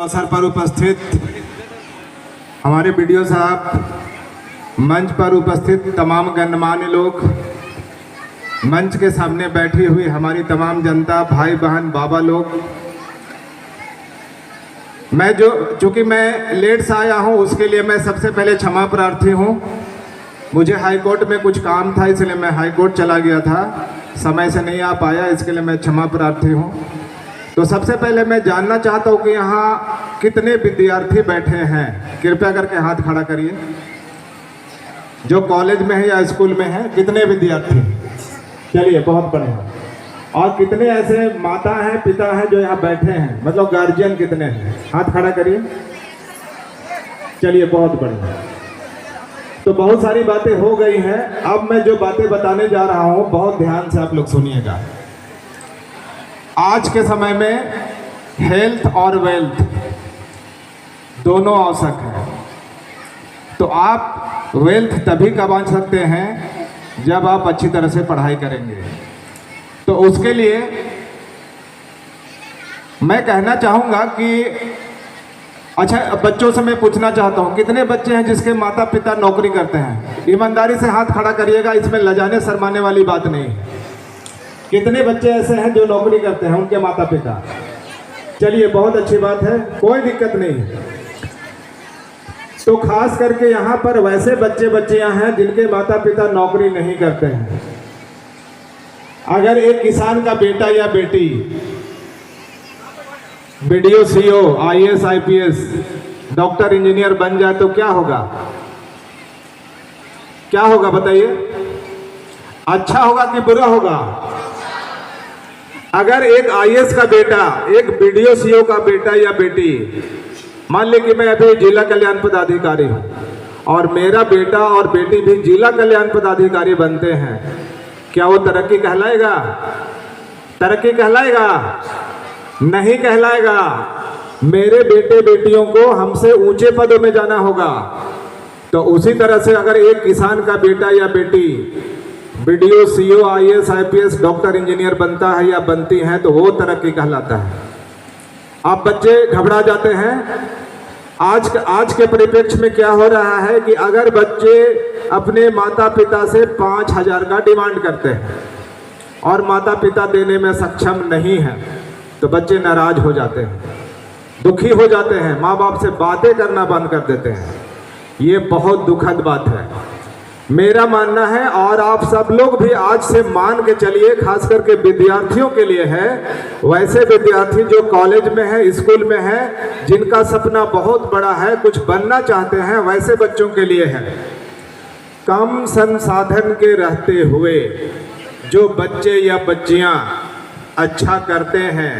अवसर पर उपस्थित हमारे वीडियो साहब, मंच पर उपस्थित तमाम गणमान्य लोग, मंच के सामने बैठी हुई हमारी तमाम जनता, भाई बहन, बाबा लोग, चूँकि मैं लेट से आया हूँ उसके लिए मैं सबसे पहले क्षमा प्रार्थी हूँ। मुझे हाई कोर्ट में कुछ काम था इसलिए मैं हाई कोर्ट चला गया था, समय से नहीं आ पाया, इसके लिए मैं क्षमा प्रार्थी हूँ। तो सबसे पहले मैं जानना चाहता हूँ कि यहाँ कितने विद्यार्थी बैठे हैं, कृपया करके हाथ खड़ा करिए। जो कॉलेज में है या स्कूल में है, कितने विद्यार्थी? चलिए, बहुत बढ़िया। और कितने ऐसे माता हैं, पिता हैं जो यहाँ बैठे हैं, मतलब गार्जियन कितने हैं? हाथ खड़ा करिए। चलिए, बहुत बढ़िया। तो बहुत सारी बातें हो गई हैं। अब मैं जो बातें बताने जा रहा हूँ बहुत ध्यान से आप लोग सुनिएगा। आज के समय में हेल्थ और वेल्थ दोनों आवश्यक है। तो आप वेल्थ तभी कमा सकते हैं जब आप अच्छी तरह से पढ़ाई करेंगे। तो उसके लिए मैं कहना चाहूँगा कि अच्छा, बच्चों से मैं पूछना चाहता हूँ, कितने बच्चे हैं जिसके माता पिता नौकरी करते हैं? ईमानदारी से हाथ खड़ा करिएगा, इसमें लजाने शर्माने वाली बात नहीं है। कितने बच्चे ऐसे हैं जो नौकरी करते हैं, उनके माता पिता? चलिए, बहुत अच्छी बात है, कोई दिक्कत नहीं है। तो खास करके यहाँ पर वैसे बच्चियां हैं जिनके माता पिता नौकरी नहीं करते हैं। अगर एक किसान का बेटा या बेटी BDO, CO, IAS, IPS, doctor, engineer बन जाए तो क्या होगा? क्या होगा बताइए? अच्छा होगा कि बुरा होगा? अगर एक आईएएस का बेटा, एक बीडीओ, सीओ का बेटा या बेटी, मान ले कि मैं अभी जिला कल्याण पदाधिकारी हूं और मेरा बेटा और बेटी भी जिला कल्याण पदाधिकारी बनते हैं, क्या वो तरक्की कहलाएगा? तरक्की कहलाएगा? नहीं कहलाएगा। मेरे बेटे बेटियों को हमसे ऊंचे पदों में जाना होगा। तो उसी तरह से अगर एक किसान का बेटा या बेटी BDO, CO, IAS, IPS, doctor, engineer बनता है या बनती है तो वो तरक्की कहलाता है। आप बच्चे घबरा जाते हैं। आज के परिप्रेक्ष्य में क्या हो रहा है कि अगर बच्चे अपने माता पिता से 5,000 का डिमांड करते हैं और माता पिता देने में सक्षम नहीं है तो बच्चे नाराज हो जाते हैं, दुखी हो जाते हैं, माँ बाप से बातें करना बंद कर देते हैं। ये बहुत दुखद बात है, मेरा मानना है। और आप सब लोग भी आज से मान के चलिए, खास करके विद्यार्थियों के लिए है, वैसे विद्यार्थी जो कॉलेज में है, स्कूल में है, जिनका सपना बहुत बड़ा है, कुछ बनना चाहते हैं, वैसे बच्चों के लिए है। कम संसाधन के रहते हुए जो बच्चे या बच्चियां अच्छा करते हैं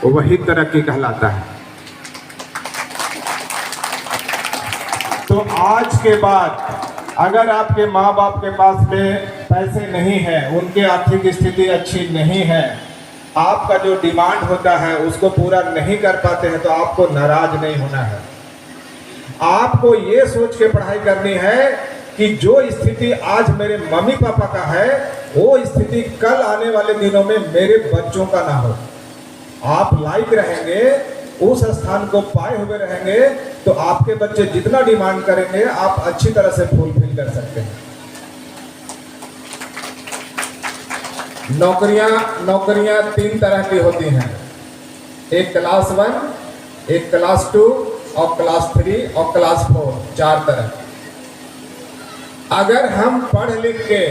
वही तरक्की कहलाता है। तो आज के बाद अगर आपके माँ बाप के पास में पैसे नहीं है, उनकी आर्थिक स्थिति अच्छी नहीं है, आपका जो डिमांड होता है उसको पूरा नहीं कर पाते हैं, तो आपको नाराज नहीं होना है। आपको ये सोच के पढ़ाई करनी है कि जो स्थिति आज मेरे मम्मी पापा का है वो स्थिति कल आने वाले दिनों में मेरे बच्चों का ना हो। आप लायक रहेंगे, उस स्थान को पाए हुए रहेंगे, तो आपके बच्चे जितना डिमांड करेंगे आप अच्छी तरह से फुलफिल कर सकते हैं। नौकरियां 3 तरह की होती हैं, एक क्लास 1, एक क्लास 2 और क्लास 3 और क्लास 4, 4 तरह। अगर हम पढ़ लिख के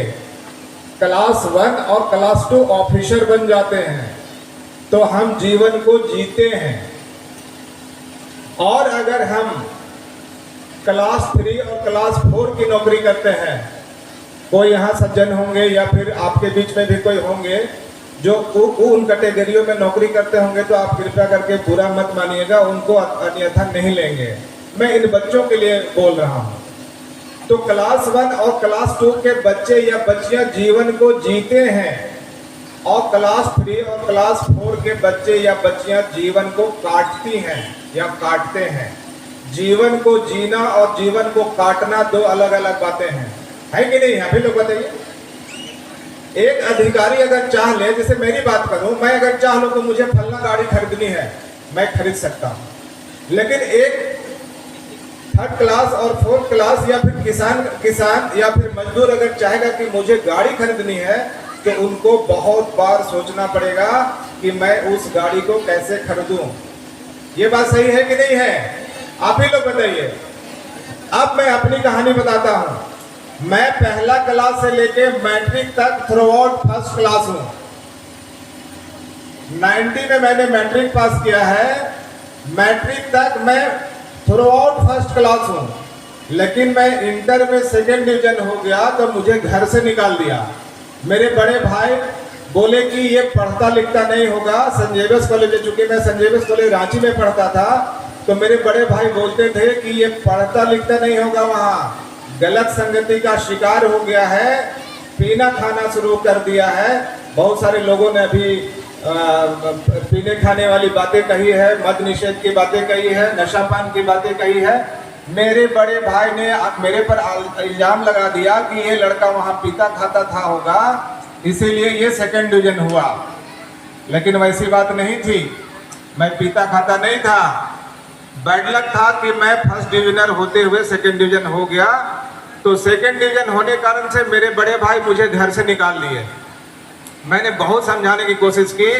क्लास 1 और क्लास 2 ऑफिसर बन जाते हैं तो हम जीवन को जीते हैं। और अगर हम क्लास 3 और क्लास 4 की नौकरी करते हैं, कोई यहाँ सज्जन होंगे या फिर आपके बीच में भी कोई होंगे जो उन कैटेगरियों में नौकरी करते होंगे, तो आप कृपया करके बुरा मत मानिएगा, उनको अन्यथा नहीं लेंगे। मैं इन बच्चों के लिए बोल रहा हूँ। तो क्लास 1 और क्लास 2 के बच्चे या बच्चियां जीवन को जीते हैं और क्लास 3 और क्लास 4 के बच्चे या बच्चियां जीवन को काटती हैं या काटते हैं। जीवन को जीना और जीवन को काटना 2 अलग अलग बातें हैं, है कि नहीं? अभी लोग बताइए। एक अधिकारी अगर चाह ले, जैसे मेरी बात करूं, मैं अगर चाह लूं कि मुझे फलना गाड़ी खरीदनी है, मैं खरीद सकता हूं। लेकिन एक थर्ड क्लास और फोर्थ क्लास या फिर किसान या फिर मजदूर अगर चाहेगा कि मुझे गाड़ी खरीदनी है, तो उनको बहुत बार सोचना पड़ेगा कि मैं उस गाड़ी को कैसे खरीदूं। ये बात सही है कि नहीं है? आप ही लोग बताइए। अब मैं अपनी कहानी बताता हूं। मैं पहला क्लास से लेके मैट्रिक तक थ्रू आउट फर्स्ट क्लास हूं। 90 में मैंने मैट्रिक पास किया है। मैट्रिक तक मैं थ्रू आउट फर्स्ट क्लास हूं, लेकिन मैं इंटर में सेकेंड डिवीजन हो गया तो मुझे घर से निकाल दिया। मेरे बड़े भाई बोले कि ये पढ़ता लिखता नहीं होगा। सेंट जेवियर्स कॉलेज, चूंकि मैं सेंट जेवियर्स कॉलेज रांची में पढ़ता था, तो मेरे बड़े भाई बोलते थे कि ये पढ़ता लिखता नहीं होगा, वहाँ गलत संगति का शिकार हो गया है, पीना खाना शुरू कर दिया है। बहुत सारे लोगों ने अभी पीने खाने वाली बातें कही है, मद निषेध की बातें कही है, नशापान की बातें कही है। मेरे बड़े भाई ने मेरे पर इल्जाम लगा दिया कि ये लड़का वहाँ पीता खाता था होगा, इसीलिए ये सेकंड डिवीजन हुआ। लेकिन वैसी बात नहीं थी, मैं पीता खाता नहीं था। बैड लक था कि मैं फर्स्ट डिवीजनर होते हुए सेकंड डिवीजन हो गया। तो सेकंड डिवीजन होने कारण से मेरे बड़े भाई मुझे घर से निकाल लिए। मैंने बहुत समझाने की कोशिश की,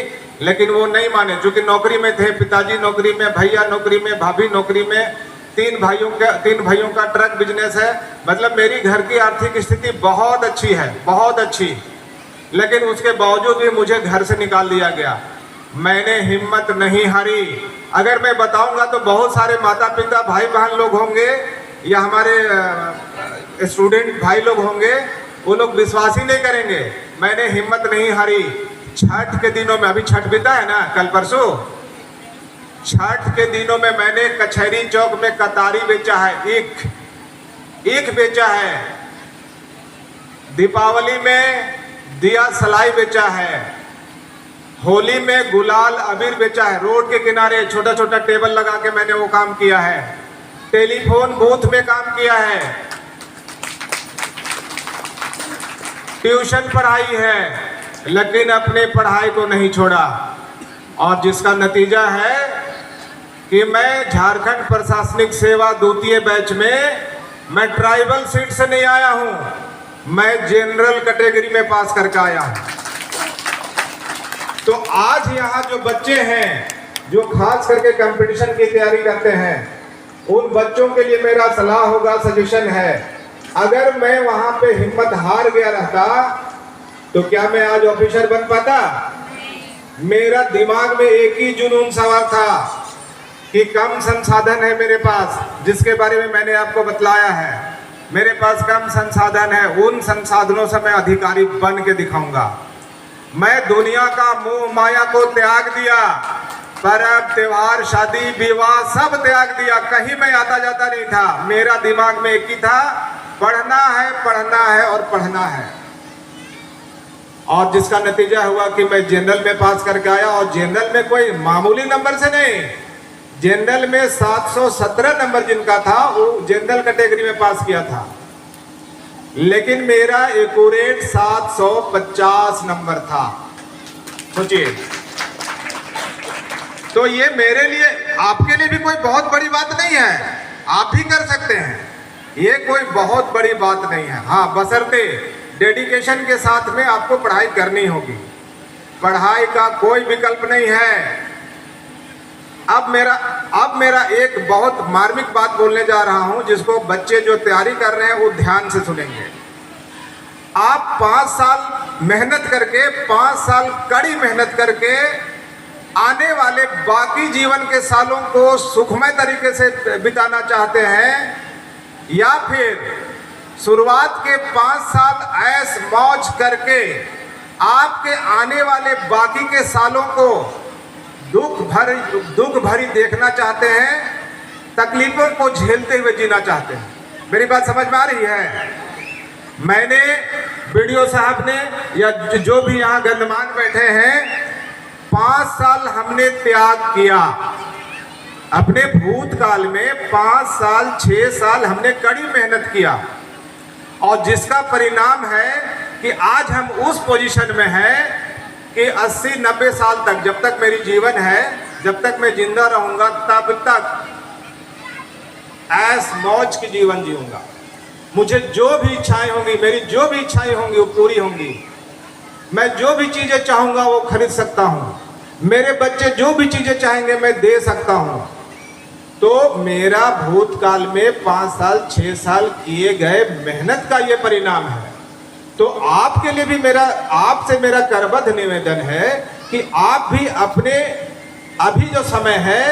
लेकिन वो नहीं माने। चूंकि नौकरी में थे, पिताजी नौकरी में, भैया नौकरी में, भाभी नौकरी में, तीन भाइयों का ट्रक बिजनेस है। मतलब मेरी घर की आर्थिक स्थिति बहुत अच्छी है, बहुत अच्छी। लेकिन उसके बावजूद भी मुझे घर से निकाल दिया गया। मैंने हिम्मत नहीं हारी। अगर मैं बताऊंगा तो बहुत सारे माता पिता भाई बहन लोग होंगे या हमारे स्टूडेंट भाई लोग होंगे, वो लोग विश्वास ही नहीं करेंगे। मैंने हिम्मत नहीं हारी। छठ के दिनों में, अभी छठ बीता है ना, कल परसों, छठ के दिनों में मैंने कचहरी चौक में कतारी बेचा है, ईख बेचा है। दीपावली में दिया सलाई बेचा है। होली में गुलाल अबीर बेचा है। रोड के किनारे छोटा छोटा टेबल लगा के मैंने वो काम किया है। टेलीफोन बूथ में काम किया है। ट्यूशन पढ़ाई है, लेकिन अपने पढ़ाई को नहीं छोड़ा। और जिसका नतीजा है कि मैं झारखंड प्रशासनिक सेवा द्वितीय बैच में, मैं ट्राइबल सीट से नहीं आया हूं, मैं जनरल कैटेगरी में पास करके आया हूं। तो आज यहाँ जो बच्चे हैं जो खास करके कंपटीशन की तैयारी करते हैं, उन बच्चों के लिए मेरा सलाह होगा, सजेशन है, अगर मैं वहां पे हिम्मत हार गया रहता तो क्या मैं आज ऑफिसर बन पाता? मेरा दिमाग में एक ही जुनून सवार था कि कम संसाधन है मेरे पास, जिसके बारे में मैंने आपको बतलाया है। मेरे पास कम संसाधन है, उन संसाधनों से मैं अधिकारी बन के दिखाऊंगा। मैं दुनिया का मोह माया को त्याग दिया, पर्व त्योहार शादी विवाह सब त्याग दिया, कहीं मैं आता जाता नहीं था। मेरा दिमाग में एक ही था, पढ़ना है, पढ़ना है और पढ़ना है। और जिसका नतीजा हुआ कि मैं जनरल में पास करके आया। और जनरल में कोई मामूली नंबर से नहीं, जनरल में 717 नंबर जिनका था वो जनरल कैटेगरी में पास किया था। लेकिन मेरा एक्यूरेट 750 नंबर था, सोचिए। तो ये मेरे लिए, आपके लिए भी कोई बहुत बड़ी बात नहीं है, आप भी कर सकते हैं। ये कोई बहुत बड़ी बात नहीं है। हाँ, बशर्ते डेडिकेशन के साथ में आपको पढ़ाई करनी होगी। पढ़ाई का कोई विकल्प नहीं है। अब मेरा एक बहुत मार्मिक बात बोलने जा रहा हूं, जिसको बच्चे जो तैयारी कर रहे हैं वो ध्यान से सुनेंगे। आप 5 साल मेहनत करके, 5 साल कड़ी मेहनत करके आने वाले बाकी जीवन के सालों को सुखमय तरीके से बिताना चाहते हैं, या फिर शुरुआत के 5 साल ऐश मौज करके आपके आने वाले बाकी के सालों को दुख भरी देखना चाहते हैं, तकलीफों को झेलते हुए जीना चाहते हैं। मेरी बात समझ में आ रही है? मैंने, बीडीओ साहब ने, या जो भी यहाँ गणमान्य बैठे हैं, 5 साल हमने त्याग किया। अपने भूतकाल में 5 साल 6 साल हमने कड़ी मेहनत किया, और जिसका परिणाम है कि आज हम उस पोजीशन में हैं कि 80-90 साल तक, जब तक मेरी जीवन है, जब तक मैं जिंदा रहूंगा, तब तक ऐस मौज की जीवन जीऊंगा। मुझे जो भी इच्छाएं होंगी, मेरी जो भी इच्छाएं होंगी वो पूरी होंगी। मैं जो भी चीजें चाहूंगा वो खरीद सकता हूं। मेरे बच्चे जो भी चीजें चाहेंगे मैं दे सकता हूं। तो मेरा भूतकाल में 5 साल 6 साल किए गए मेहनत का ये परिणाम है। तो आपके लिए भी आपसे मेरा करबद्ध निवेदन है कि आप भी अपने अभी जो समय है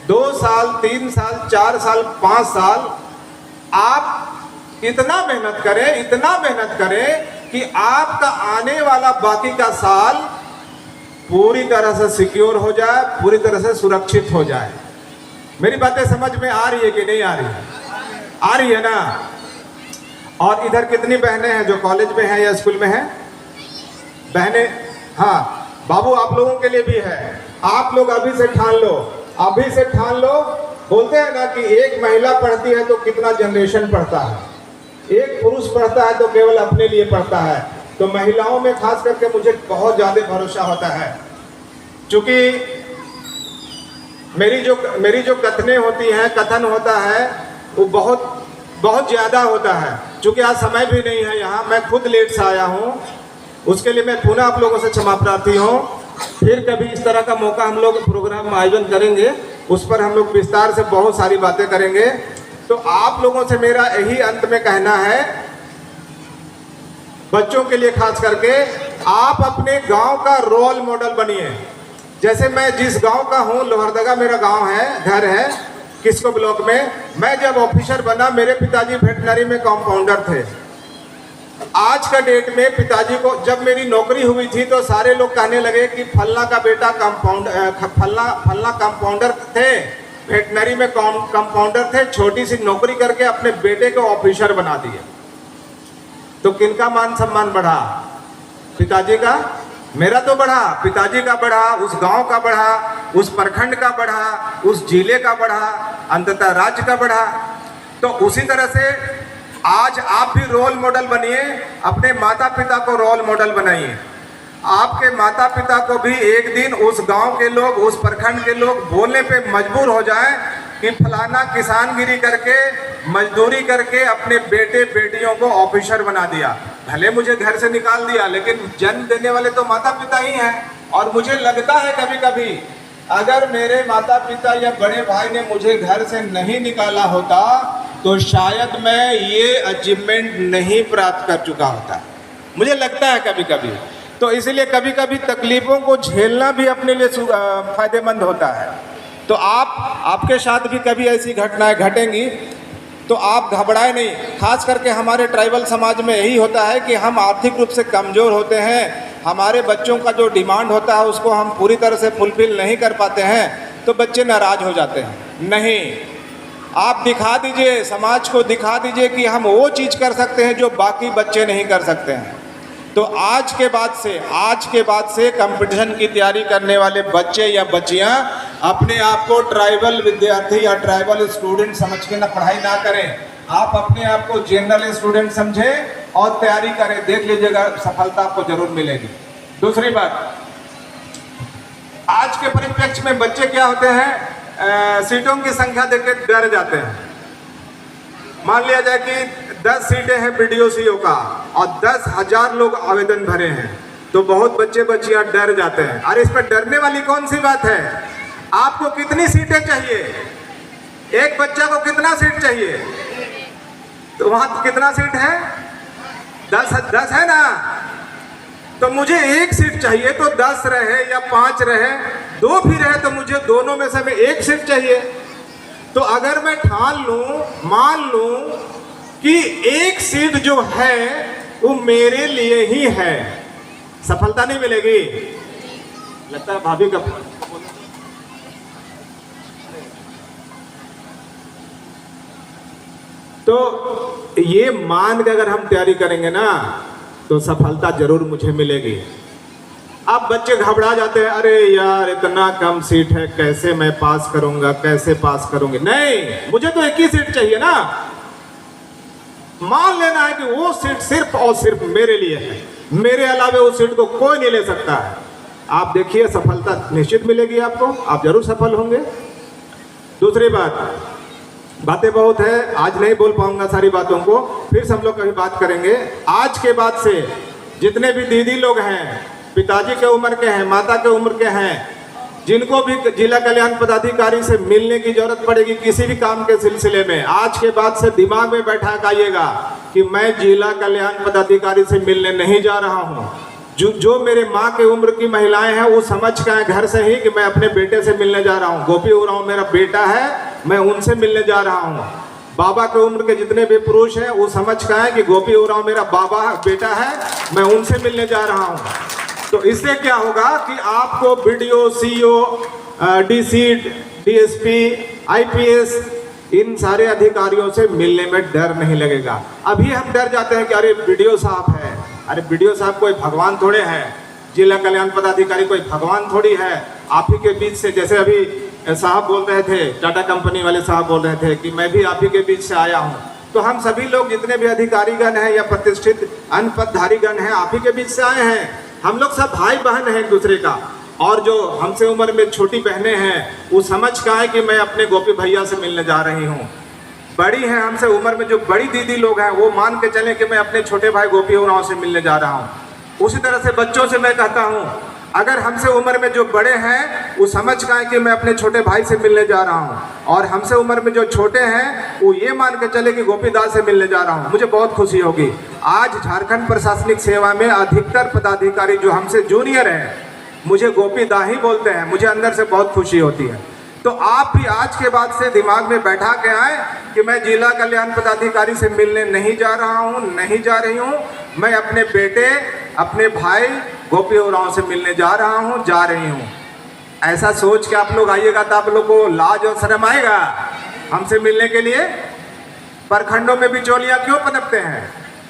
2 साल 3 साल 4 साल 5 साल आप इतना मेहनत करें कि आपका आने वाला बाकी का साल पूरी तरह से सिक्योर हो जाए, पूरी तरह से सुरक्षित हो जाए। मेरी बातें समझ में आ रही है कि नहीं आ रही है? आ रही है ना? और इधर कितनी बहनें हैं जो कॉलेज में हैं या स्कूल में हैं? बहनें, हाँ बाबू आप लोगों के लिए भी है। आप लोग अभी से ठान लो। बोलते हैं ना कि एक महिला पढ़ती है तो कितना जनरेशन पढ़ता है, एक पुरुष पढ़ता है तो केवल अपने लिए पढ़ता है। तो महिलाओं में खास करके मुझे बहुत ज्यादा भरोसा होता है, क्योंकि मेरी जो कथन होता है वो बहुत ज्यादा होता है। क्योंकि आज समय भी नहीं है यहाँ, मैं खुद लेट से आया हूँ, उसके लिए मैं पुनः आप लोगों से क्षमा प्रार्थी हूँ। फिर कभी इस तरह का मौका हम लोग प्रोग्राम आयोजन करेंगे, उस पर हम लोग विस्तार से बहुत सारी बातें करेंगे। तो आप लोगों से मेरा यही अंत में कहना है, बच्चों के लिए खास करके, आप अपने गांव का रोल मॉडल बनिए। जैसे मैं जिस गांव का हूं, लोहरदगा मेरा गांव है, घर है किस्को ब्लॉक में। मैं जब ऑफिसर बना, मेरे पिताजी वेटनरी में कंपाउंडर थे। आज का डेट में पिताजी को जब मेरी नौकरी हुई थी तो सारे लोग कहने लगे कि फल्ला का बेटा फल्ला कंपाउंडर थे, वेटनरी में कंपाउंडर थे, छोटी सी नौकरी करके अपने बेटे को ऑफिसर बना दिए। तो किनका मान सम्मान बढ़ा? पिताजी का। मेरा तो बढ़ा, पिताजी का बढ़ा, उस गांव का बढ़ा, उस प्रखंड का बढ़ा, उस जिले का बढ़ा, अंततः राज्य का बढ़ा। तो उसी तरह से आज आप भी रोल मॉडल बनिए, अपने माता पिता को रोल मॉडल बनाइए। आपके माता पिता को भी एक दिन उस गांव के लोग, उस प्रखंड के लोग बोलने पे मजबूर हो जाएं कि फलाना किसानगिरी करके, मजदूरी करके अपने बेटे बेटियों को ऑफिसर बना दिया। भले मुझे घर से निकाल दिया, लेकिन जन्म देने वाले तो माता पिता ही हैं। और मुझे लगता है कभी कभी अगर मेरे माता पिता या बड़े भाई ने मुझे घर से नहीं निकाला होता तो शायद मैं ये अचीवमेंट नहीं प्राप्त कर चुका होता। मुझे लगता है कभी कभी। तो इसलिए कभी कभी तकलीफों को झेलना भी अपने लिए फायदेमंद होता है। तो आपके साथ भी कभी ऐसी घटनाएं घटेंगी तो आप घबराए नहीं। खास करके हमारे ट्राइबल समाज में यही होता है कि हम आर्थिक रूप से कमज़ोर होते हैं, हमारे बच्चों का जो डिमांड होता है उसको हम पूरी तरह से फुलफिल नहीं कर पाते हैं, तो बच्चे नाराज़ हो जाते हैं। नहीं, आप दिखा दीजिए, समाज को दिखा दीजिए कि हम वो चीज़ कर सकते हैं जो बाकी बच्चे नहीं कर सकते हैं। तो आज के बाद से कंपटीशन की तैयारी करने वाले बच्चे या बच्चियां अपने आप को ट्राइबल विद्यार्थी या ट्राइबल स्टूडेंट समझ के ना पढ़ाई ना करें। आप अपने आप को जनरल स्टूडेंट समझें और तैयारी करें। देख लीजिएगा, सफलता आपको जरूर मिलेगी। दूसरी बात, आज के परिप्रेक्ष्य में बच्चे क्या होते हैं, सीटों की संख्या देख के डर जाते हैं। मान लिया जाए कि 10 सीटें हैं BDO/CO का और 10,000 लोग आवेदन भरे हैं, तो बहुत बच्चे बच्चियां डर जाते हैं। अरे इस पर डरने वाली कौन सी बात है? आपको कितनी सीटें चाहिए? एक बच्चा को कितना सीट चाहिए? तो वहां कितना सीट है? 10 है ना? तो मुझे एक सीट चाहिए, तो 10 रहे या 5 रहे, 2 भी रहे, तो मुझे दोनों में से एक सीट चाहिए। तो अगर मैं मान लूं कि एक सीट जो है वो मेरे लिए ही है, सफलता नहीं मिलेगी। लगता है भाभी का तो ये मान के अगर हम तैयारी करेंगे ना तो सफलता जरूर मुझे मिलेगी। अब बच्चे घबरा जाते हैं, अरे यार इतना कम सीट है, कैसे मैं पास करूंगा, कैसे पास करूंगी। नहीं, मुझे तो एक ही सीट चाहिए ना। मान लेना है कि वो सीट सिर्फ और सिर्फ मेरे लिए है, मेरे अलावा उस सीट को कोई नहीं ले सकता है। आप देखिए, सफलता निश्चित मिलेगी आपको, आप जरूर सफल होंगे। दूसरी बात, बातें बहुत है, आज नहीं बोल पाऊंगा सारी बातों को, फिर से हम लोग कभी बात करेंगे। आज के बाद से जितने भी दीदी लोग हैं, पिताजी के उम्र के हैं, माता के उम्र के हैं, जिनको भी जिला कल्याण पदाधिकारी से मिलने की जरूरत पड़ेगी किसी भी काम के सिलसिले में, आज के बाद से दिमाग में बैठा आइएगा कि मैं जिला कल्याण पदाधिकारी से मिलने नहीं जा रहा हूँ। जो मेरे माँ के उम्र की महिलाएं हैं वो समझ के आए घर से ही कि मैं अपने बेटे से मिलने जा रहा हूँ। गोपी उरांव मेरा बेटा है, मैं उनसे मिलने जा रहा हूँ। बाबा के उम्र के जितने भी पुरुष हैं वो समझ के आए कि गोपी उरांव मेरा बेटा है, मैं उनसे मिलने जा रहा हूँ। तो इससे क्या होगा कि आपको BDO, CEO, DC, DSP, IPS इन सारे अधिकारियों से मिलने में डर नहीं लगेगा। अभी हम डर जाते हैं कि अरे बीडीओ साहब है, अरे बीडीओ साहब कोई भगवान थोड़े हैं, जिला कल्याण पदाधिकारी कोई भगवान थोड़ी है। आप ही के बीच से, जैसे अभी साहब बोल रहे थे, टाटा कंपनी वाले साहब बोल रहे थे कि मैं भी आप ही के बीच से आया हूँ, तो हम सभी लोग जितने भी अधिकारीगण हैं या प्रतिष्ठित अन्य पदधारीगण हैं आप ही के बीच से आए हैं। हम लोग सब भाई बहन हैं एक दूसरे का। और जो हमसे उम्र में छोटी बहनें हैं वो समझ का है कि मैं अपने गोपी भैया से मिलने जा रही हूँ। बड़ी हैं हमसे उम्र में जो बड़ी दीदी लोग हैं वो मान के चलें कि मैं अपने छोटे भाई गोपी उरांव से मिलने जा रहा हूँ। उसी तरह से बच्चों से मैं कहता हूँ, अगर हमसे उम्र में जो बड़े हैं वो समझ का है कि मैं अपने छोटे भाई से मिलने जा रहा हूँ, और हमसे उम्र में जो छोटे हैं वो ये मान के चले कि गोपी दास से मिलने जा रहा हूँ। मुझे बहुत खुशी होगी। आज झारखंड प्रशासनिक सेवा में अधिकतर पदाधिकारी जो हमसे जूनियर हैं मुझे गोपी दा ही बोलते हैं। मुझे अंदर से बहुत खुशी होती है। तो आप भी आज के बाद से दिमाग में बैठा के आए कि मैं जिला कल्याण पदाधिकारी से मिलने नहीं जा रहा हूँ, नहीं जा रही हूँ, मैं अपने बेटे, अपने भाई गोपी उरांव से मिलने जा रहा हूँ, जा रही हूँ। ऐसा सोच के आप लोग आइएगा तो आप लोग को लाज और शर्म आएगा हमसे मिलने के लिए। प्रखंडों में बिचौलियाँ क्यों पनपते हैं?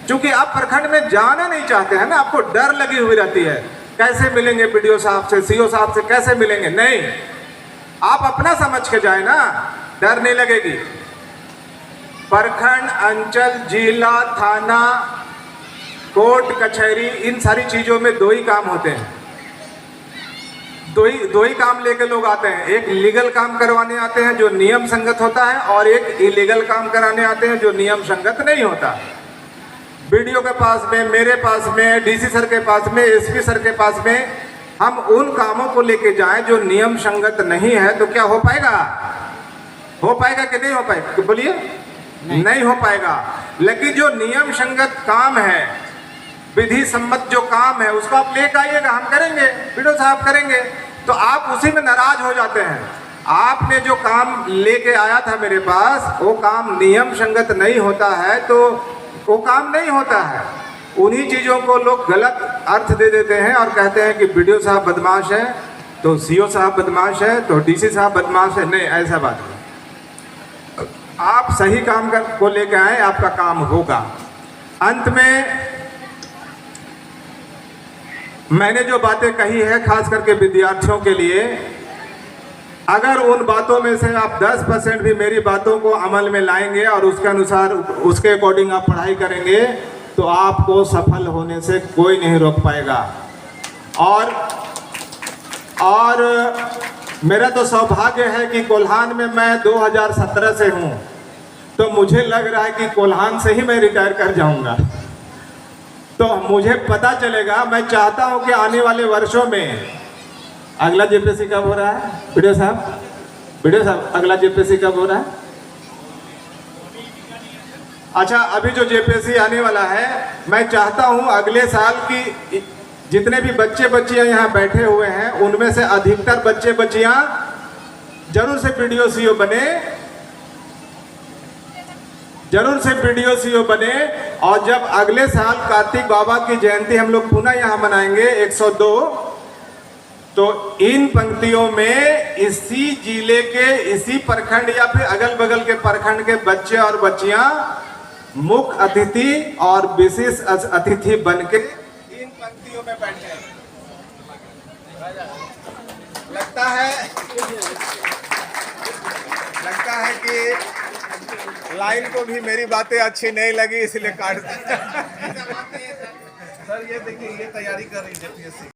क्योंकि आप प्रखंड में जाना नहीं चाहते हैं ना, आपको डर लगी हुई रहती है। कैसे मिलेंगे बीडीओ साहब से, सीओ साहब से कैसे मिलेंगे? नहीं, आप अपना समझ के जाए ना, डर नहीं लगेगी। प्रखंड, अंचल, जिला, थाना, कोर्ट कचहरी, इन सारी चीजों में दो ही काम होते हैं। दो ही काम लेके लोग आते हैं। एक लीगल काम करवाने आते हैं जो नियम संगत होता है, और एक इलीगल काम कराने आते हैं जो नियम संगत नहीं होता। बीडीओ के पास में, मेरे पास में, डीसी सर के पास में, एसपी सर के पास में हम उन कामों को लेके जाएं जो नियम संगत नहीं है, तो क्या हो पाएगा? हो पाएगा कि नहीं हो पाएगा? तो बोलिए, नहीं हो पाएगा। लेकिन जो नियम संगत काम है, विधि सम्मत जो काम है, उसको आप लेकर आइएगा, हम करेंगे, बीडीओ साहब करेंगे। तो आप उसी में नाराज हो जाते हैं। आपने जो काम लेके आया था मेरे पास, वो काम नियम संगत नहीं होता है तो वो काम नहीं होता है। उन्हीं चीज़ों को लोग गलत अर्थ दे देते हैं और कहते हैं कि बीडीओ साहब बदमाश है, तो सीओ साहब बदमाश है, तो डीसी साहब बदमाश है। नहीं, ऐसा बात नहीं। आप सही काम को लेकर आए, आपका काम होगा। अंत में मैंने जो बातें कही है खास करके विद्यार्थियों के लिए, अगर उन बातों में से आप 10% भी मेरी बातों को अमल में लाएंगे और उसके अनुसार, उसके अकॉर्डिंग आप पढ़ाई करेंगे, तो आपको सफल होने से कोई नहीं रोक पाएगा। और मेरा तो सौभाग्य है कि कोल्हान में मैं 2017 से हूँ, तो मुझे लग रहा है कि कोल्हान से ही मैं रिटायर कर जाऊँगा। तो मुझे पता चलेगा, मैं चाहता हूँ कि आने वाले वर्षों में अगला जेपीएससी कब हो रहा है? बीडीओ साहब अगला जेपीएससी कब हो रहा है? अच्छा, अभी जो जेपीएससी आने वाला है, मैं चाहता हूं अगले साल की जितने भी बच्चे बच्चियां यहाँ बैठे हुए हैं उनमें से अधिकतर बच्चे बच्चियां जरूर से बीडीओ सीओ बने, जरूर से बीडीओ सीओ बने। और जब अगले साल कार्तिक बाबा की जयंती हम लोग पुनः यहाँ मनाएंगे 102, तो इन पंक्तियों में इसी जिले के, इसी प्रखंड या फिर अगल बगल के प्रखंड के बच्चे और बच्चियां मुख्य अतिथि और विशेष अतिथि बनके इन पंक्तियों में बैठे। लगता है कि लाइन को भी मेरी बातें अच्छी नहीं लगी, इसलिए काट। सर ये देखिए, ये तैयारी कर रही है जेपीएससी।